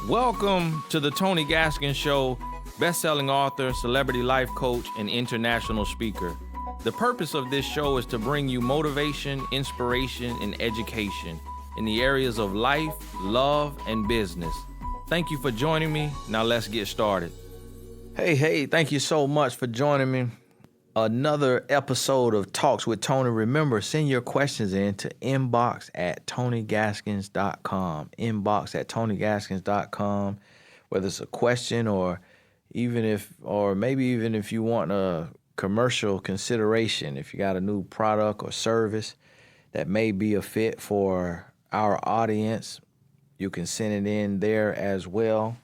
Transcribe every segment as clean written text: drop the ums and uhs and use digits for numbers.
Welcome to the Tony Gaskins Show, best-selling author, celebrity life coach, and international speaker. The purpose of this show is to bring you motivation, inspiration, and education in the areas of life, love, and business. Thank you for joining me. Now let's get started. Hey, thank you so much for joining me. Another episode of Talks with Tony. Remember, send your questions in to inbox@tonygaskins.com. Inbox@tonygaskins.com. Whether it's a question or maybe even if you want a commercial consideration, if you got a new product or service that may be a fit for our audience, you can send it in there as well.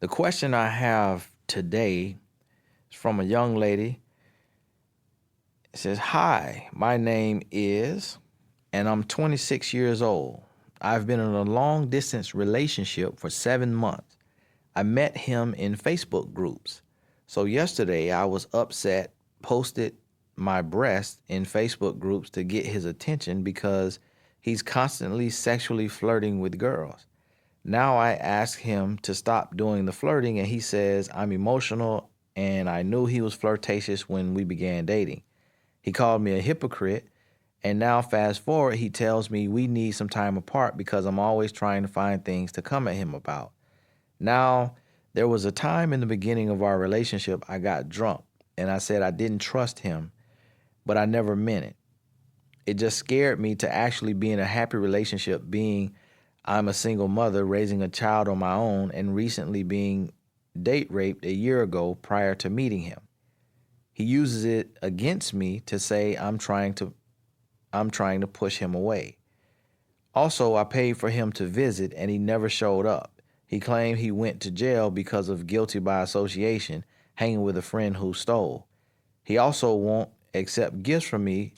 The question I have today is from a young lady. It says, "Hi, my name is, and I'm 26 years old. I've been in a long-distance relationship for 7 months. I met him in Facebook groups. So yesterday I was upset, posted my breast in Facebook groups to get his attention because he's constantly sexually flirting with girls. Now I asked him to stop doing the flirting, and he says I'm emotional, and I knew he was flirtatious when we began dating. He called me a hypocrite, and now fast forward, he tells me we need some time apart because I'm always trying to find things to come at him about. Now, there was a time in the beginning of our relationship I got drunk, and I said I didn't trust him, but I never meant it. It just scared me to actually be in a happy relationship, being I'm a single mother raising a child on my own and recently being date raped a year ago prior to meeting him. He uses it against me to say I'm trying to push him away. Also, I paid for him to visit and he never showed up. He claimed he went to jail because of guilty by association, hanging with a friend who stole. He also won't accept gifts from me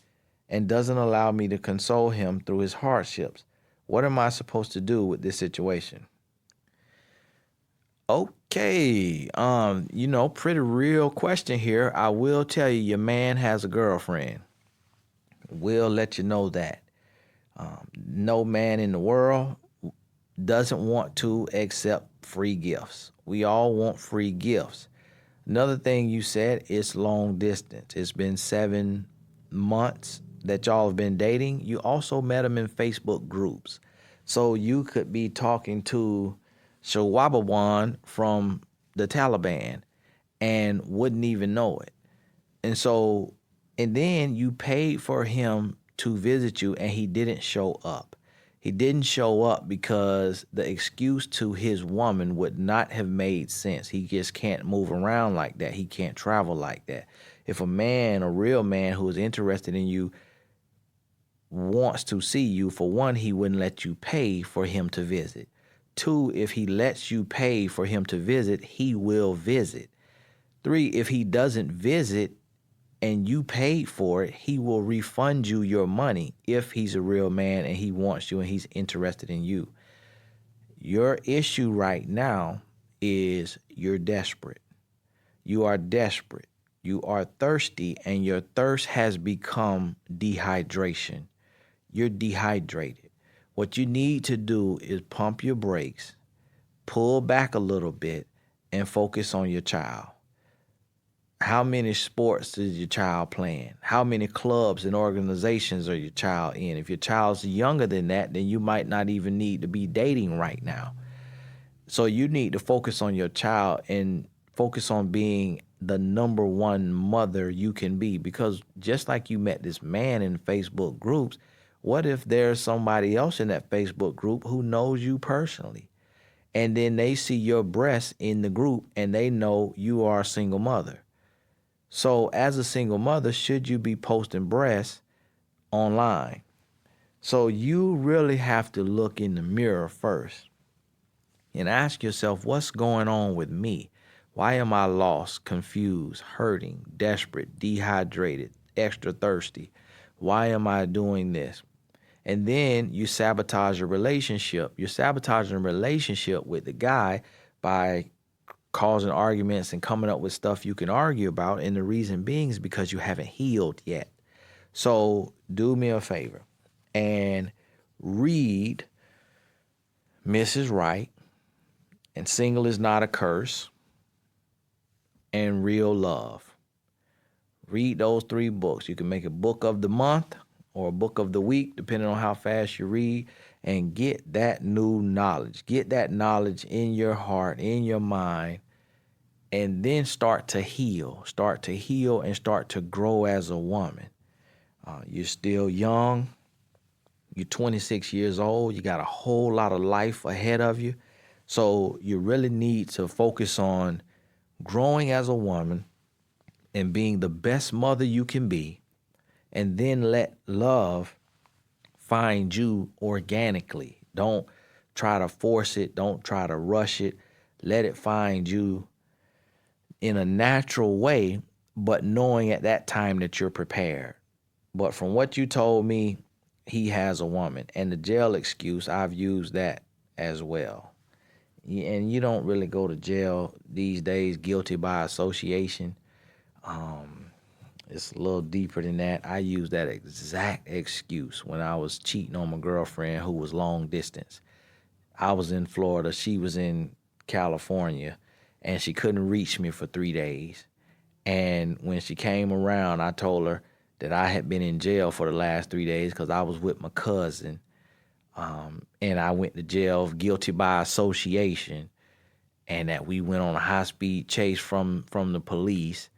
and doesn't allow me to console him through his hardships. What am I supposed to do with this situation?" Okay, pretty real question here. I will tell you, your man has a girlfriend. We'll let you know that. No man in the world doesn't want to accept free gifts. We all want free gifts. Another thing you said, it's long distance. It's been 7 months that y'all have been dating. You also met him in Facebook groups. So you could be talking to Shawabawan from the Taliban and wouldn't even know it. And then you paid for him to visit you and he didn't show up. He didn't show up because the excuse to his woman would not have made sense. He just can't move around like that. He can't travel like that. If a real man who is interested in you wants to see you, for one, he wouldn't let you pay for him to visit. 2, if he lets you pay for him to visit, he will visit. 3, if he doesn't visit and you paid for it, he will refund you your money if he's a real man and he wants you and he's interested in you. Your issue right now is you're desperate. You are desperate. You are thirsty, and your thirst has become dehydration. You're dehydrated. What you need to do is pump your brakes, pull back a little bit, and focus on your child. How many sports is your child playing? How many clubs and organizations are your child in? If your child's younger than that, then you might not even need to be dating right now. So you need to focus on your child and focus on being the number one mother you can be. Because just like you met this man in Facebook groups, what if there's somebody else in that Facebook group who knows you personally? And then they see your breasts in the group and they know you are a single mother. So as a single mother, should you be posting breasts online? So you really have to look in the mirror first and ask yourself, what's going on with me? Why am I lost, confused, hurting, desperate, dehydrated, extra thirsty? Why am I doing this? And then you sabotage your relationship. You're sabotaging a relationship with the guy by causing arguments and coming up with stuff you can argue about. And the reason being is because you haven't healed yet. So do me a favor and read Mrs. Wright, and Single is Not a Curse, and Real Love. Read those 3 books. You can make a book of the month or a book of the week, depending on how fast you read, and get that new knowledge. Get that knowledge in your heart, in your mind, and then start to heal. Start to heal and start to grow as a woman. You're still young. You're 26 years old. You got a whole lot of life ahead of you. So you really need to focus on growing as a woman and being the best mother you can be, and then let love find you organically. Don't try to force it. Don't try to rush it. Let it find you in a natural way, but knowing at that time that you're prepared. But from what you told me, he has a woman. And the jail excuse, I've used that as well. And you don't really go to jail these days guilty by association. It's a little deeper than that. I used that exact excuse when I was cheating on my girlfriend who was long distance. I was in Florida, she was in California, and she couldn't reach me for 3 days. And when she came around, I told her that I had been in jail for the last 3 days because I was with my cousin. And I went to jail guilty by association, and that we went on a high-speed chase from the police,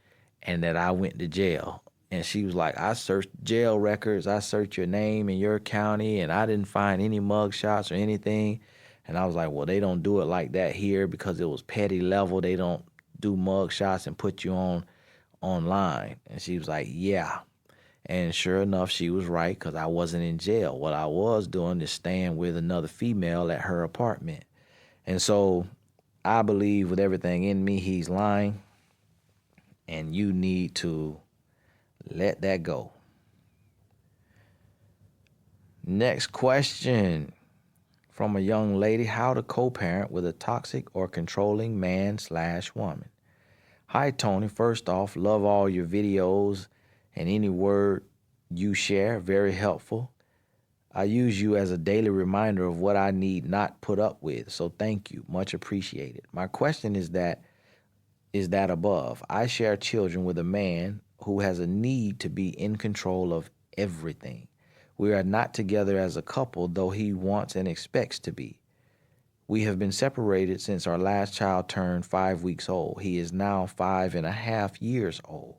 and that I went to jail. And she was like, I searched jail records, I searched your name in your county, and I didn't find any mug shots or anything. And I was like, well, they don't do it like that here because it was petty level. They don't do mug shots and put you on online. And she was like, yeah. And sure enough, she was right because I wasn't in jail. What I was doing is staying with another female at her apartment. And so I believe with everything in me, he's lying. And you need to let that go. Next question from a young lady: how to co-parent with a toxic or controlling man/woman. Hi, Tony. First off, love all your videos and any word you share, very helpful. I use you as a daily reminder of what I need not put up with, so thank you. Much appreciated. My question is that above. I share children with a man who has a need to be in control of everything. We are not together as a couple, though he wants and expects to be. We have been separated since our last child turned 5 weeks old. He is now 5.5 years old.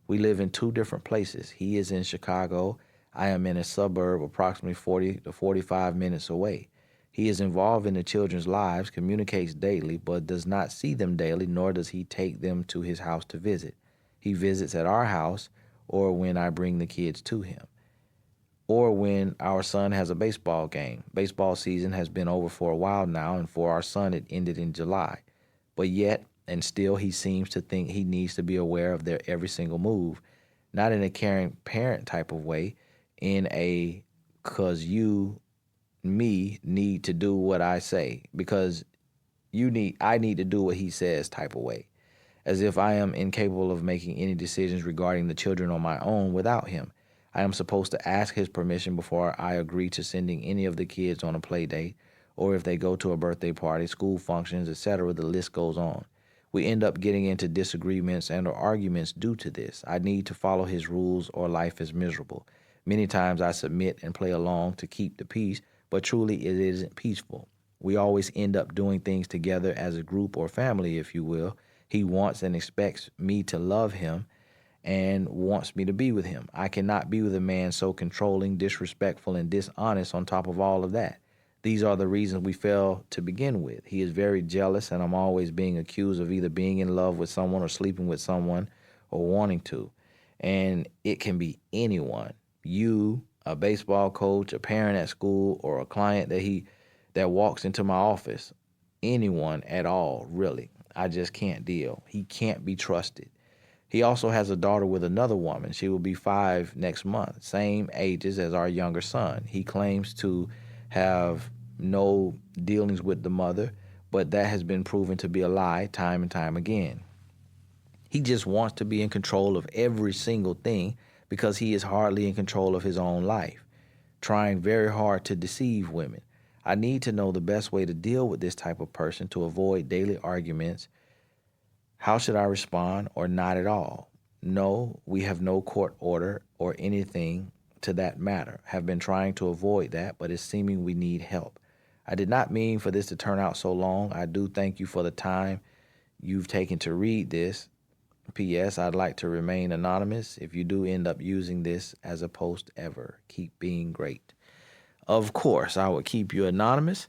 We live in 2 different places. He is in Chicago. I am in a suburb approximately 40 to 45 minutes away. He is involved in the children's lives, communicates daily, but does not see them daily, nor does he take them to his house to visit. He visits at our house or when I bring the kids to him, or when our son has a baseball game. Baseball season has been over for a while now, and for our son it ended in July. But yet, and still, he seems to think he needs to be aware of their every single move, not in a caring parent type of way, in a "cause you, me, need to do what I say, because I need to do what he says" type of way, as if I am incapable of making any decisions regarding the children on my own without him. I am supposed to ask his permission before I agree to sending any of the kids on a play date, or if they go to a birthday party, school functions, etc. The list goes on. We end up getting into disagreements and or arguments due to this. I need to follow his rules or life is miserable. Many times I submit and play along to keep the peace, but truly it isn't peaceful. We always end up doing things together as a group or family, if you will. He wants and expects me to love him and wants me to be with him. I cannot be with a man so controlling, disrespectful, and dishonest on top of all of that. These are the reasons we fell to begin with. He is very jealous, and I'm always being accused of either being in love with someone or sleeping with someone or wanting to. And it can be anyone. You, a baseball coach, a parent at school, or a client that walks into my office. Anyone at all, really. I just can't deal. He can't be trusted. He also has a daughter with another woman. She will be 5 next month, same ages as our younger son. He claims to have no dealings with the mother, but that has been proven to be a lie time and time again. He just wants to be in control of every single thing because he is hardly in control of his own life, trying very hard to deceive women. I need to know the best way to deal with this type of person to avoid daily arguments. How should I respond or not at all? No, we have no court order or anything to that matter. Have been trying to avoid that, but it's seeming we need help. I did not mean for this to turn out so long. I do thank you for the time you've taken to read this. P.S. I'd like to remain anonymous if you do end up using this as a post ever. Keep being great. Of course, I would keep you anonymous.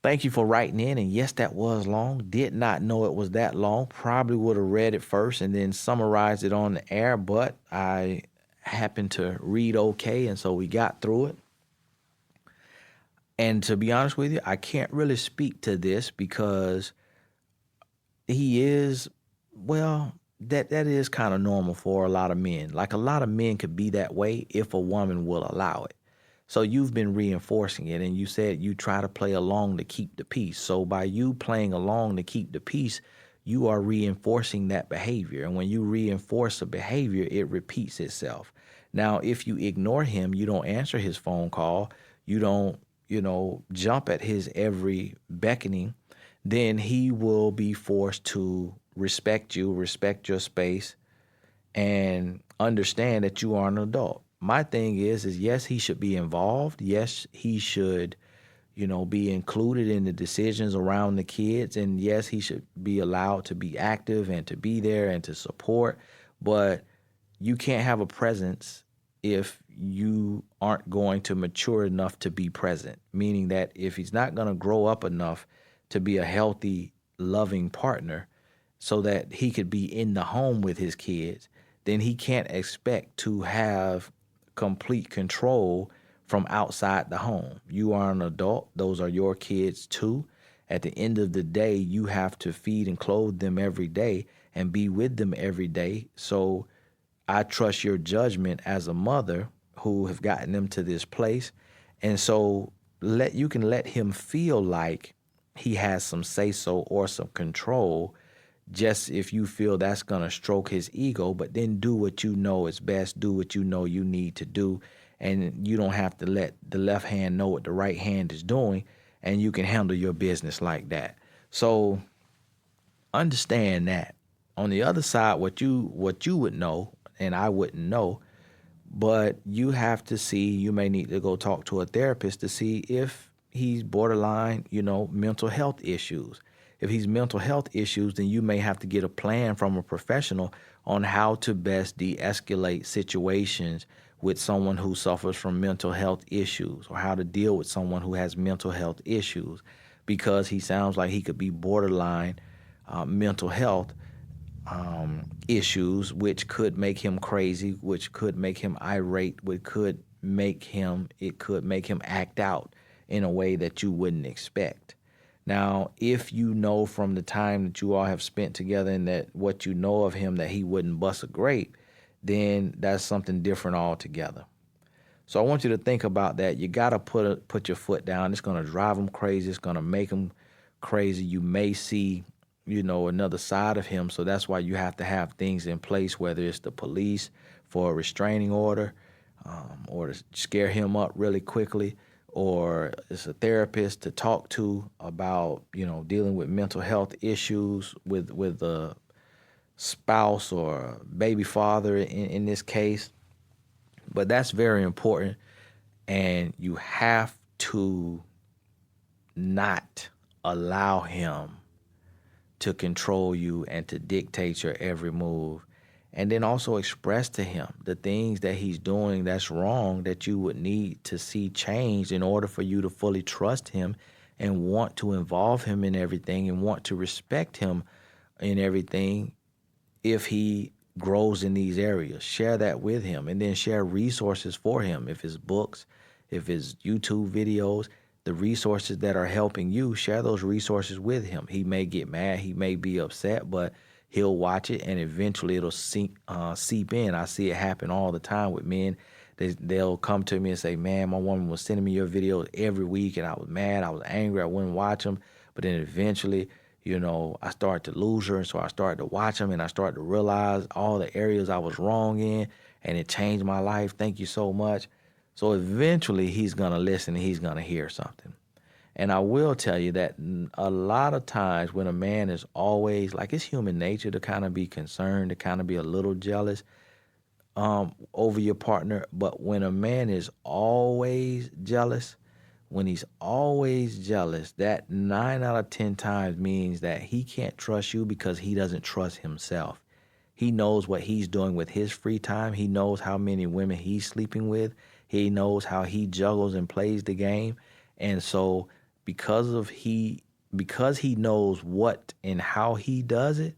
Thank you for writing in. And yes, that was long. Did not know it was that long. Probably would have read it first and then summarized it on the air, but I happened to read okay, and so we got through it. And to be honest with you, I can't really speak to this because he is, well, that is kind of normal for a lot of men. Like a lot of men could be that way if a woman will allow it. So you've been reinforcing it, and you said you try to play along to keep the peace. So by you playing along to keep the peace, you are reinforcing that behavior. And when you reinforce a behavior, it repeats itself. Now, if you ignore him, you don't answer his phone call, you don't, jump at his every beckoning, then he will be forced to respect you, respect your space, and understand that you are an adult. My thing is yes, he should be involved. Yes, he should, be included in the decisions around the kids. And yes, he should be allowed to be active and to be there and to support. But you can't have a presence if you aren't going to mature enough to be present, meaning that if he's not going to grow up enough to be a healthy, loving partner so that he could be in the home with his kids, then he can't expect to have complete control from outside the home. You are an adult. Those are your kids too. At the end of the day, you have to feed and clothe them every day and be with them every day. So I trust your judgment as a mother who have gotten them to this place. And so you can let him feel like he has some say-so or some control, just if you feel that's going to stroke his ego, but then do what you know is best, do what you know you need to do, and you don't have to let the left hand know what the right hand is doing, and you can handle your business like that. So understand that. On the other side, what you would know, and I wouldn't know, but you have to see, you may need to go talk to a therapist to see if he's borderline, mental health issues. If he's mental health issues, then you may have to get a plan from a professional on how to best de-escalate situations with someone who suffers from mental health issues, or how to deal with someone who has mental health issues, because he sounds like he could be borderline mental health issues, which could make him crazy, which could make him irate, it could make him act out in a way that you wouldn't expect. Now, if you know from the time that you all have spent together and that what you know of him that he wouldn't bust a grape, then that's something different altogether. So I want you to think about that. You got to put your foot down. It's going to drive him crazy. It's going to make him crazy. You may see, another side of him. So that's why you have to have things in place, whether it's the police for a restraining order, or to scare him up really quickly, or it's a therapist to talk to about, dealing with mental health issues with a spouse or baby father in this case. But that's very important, and you have to not allow him to control you and to dictate your every move. And then also express to him the things that he's doing that's wrong that you would need to see changed in order for you to fully trust him and want to involve him in everything and want to respect him in everything if he grows in these areas. Share that with him, and then share resources for him. If it's books, if it's YouTube videos, the resources that are helping you, share those resources with him. He may get mad, he may be upset, but he'll watch it, and eventually it'll seep in. I see it happen all the time with men. They'll come to me and say, man, my woman was sending me your videos every week, and I was mad, I was angry, I wouldn't watch them. But then eventually, I started to lose her, and so I started to watch them, and I started to realize all the areas I was wrong in, and it changed my life. Thank you so much. So eventually he's going to listen, and he's going to hear something. And I will tell you that a lot of times when a man is always like, it's human nature to kind of be concerned, to kind of be a little jealous over your partner. But when a man is always jealous, when he's always jealous, that 9 out of 10 times means that he can't trust you because he doesn't trust himself. He knows what he's doing with his free time. He knows how many women he's sleeping with. He knows how he juggles and plays the game. And so because he knows what and how he does it,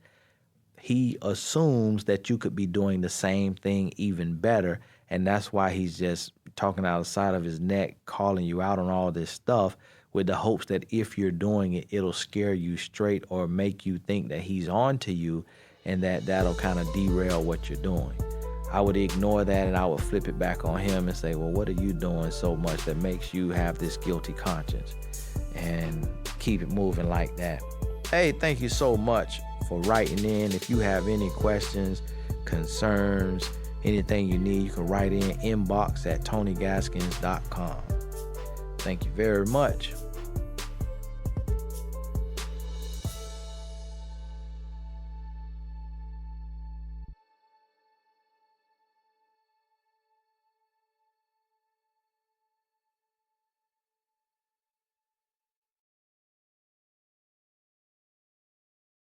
he assumes that you could be doing the same thing even better. And that's why he's just talking out of the side of his neck, calling you out on all this stuff with the hopes that if you're doing it, it'll scare you straight or make you think that he's on to you, and that'll kind of derail what you're doing. I would ignore that and I would flip it back on him and say, well, what are you doing so much that makes you have this guilty conscience? And keep it moving like that. Hey, thank you so much for writing in. If you have any questions, concerns, anything you need, you can write in inbox@tonygaskins.com. Thank you very much.